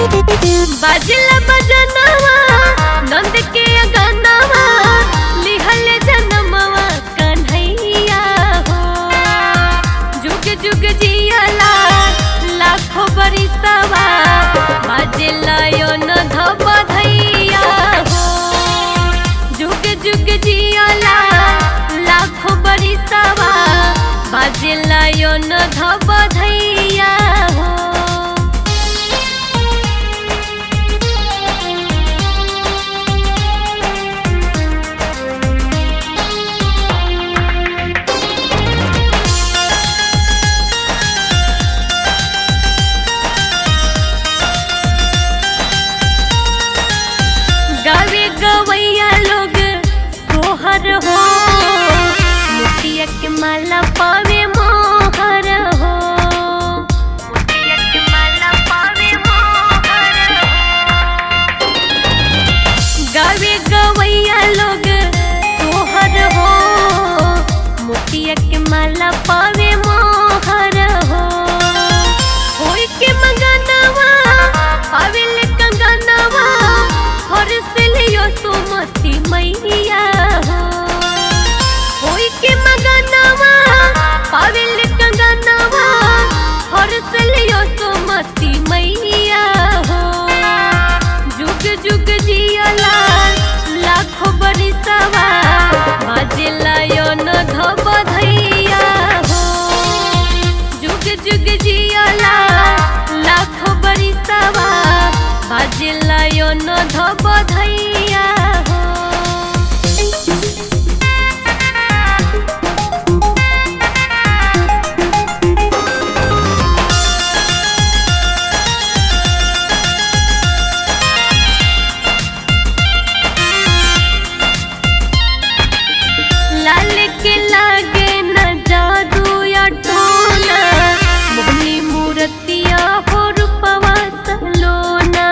बाजला बजनवा नंद के अगनवा लिहल जनमवा कन्हैया हो। जुग जुग जियला लाखों बरिसवा बाजला यो न बधैया हो। जुग जुग जियला लाखों बरिसवा बाजला यो न बधैया हो। गावे गवैया लोग सोहर हो, मुखिया के माला पावे मोहर हो। मुखिया के माला पावे मोहर हो। गावे गवैया लोग सोहर हो, मुखिया के माला पावे मोहर हो। होई के मंगनवा पावेल कंगनवा हर से लियो सुमति मैया हो। होई के मगनवा पावेल कंगनवा हर से लियो सुमति मैया हो। जुग जुग जियला लाखों बरिसवा बाजला यो न बधैया हो। जुग जुग जियला लाखों बरिसवा बाजला यो न बधैया हो। लाल के लागे न जादू या टोना, मोहनी मूर्तिया हो रूपवा सलोना।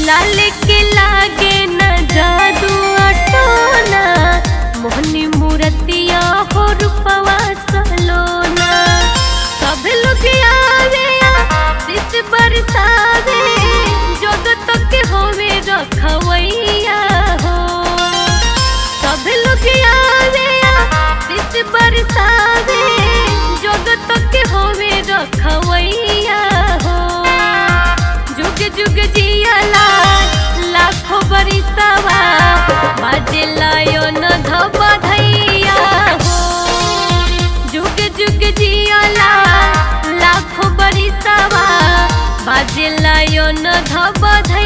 लाल के लागे न जादू टोना, मोहनी मूर्तिया हो रूपवा सलोना। सब लोग आवे आशीष बरसावे, जगत के होवे रखवैया हो। सब लोग आवे आशीष बरसावे, जगत के होवे रखवैया हो। जुग जुग जियला लाखों बरिसवा बाजला यो न बधैया हो। जुग जुग जियला लाखों बरिसवा बाजला यो न बधैया।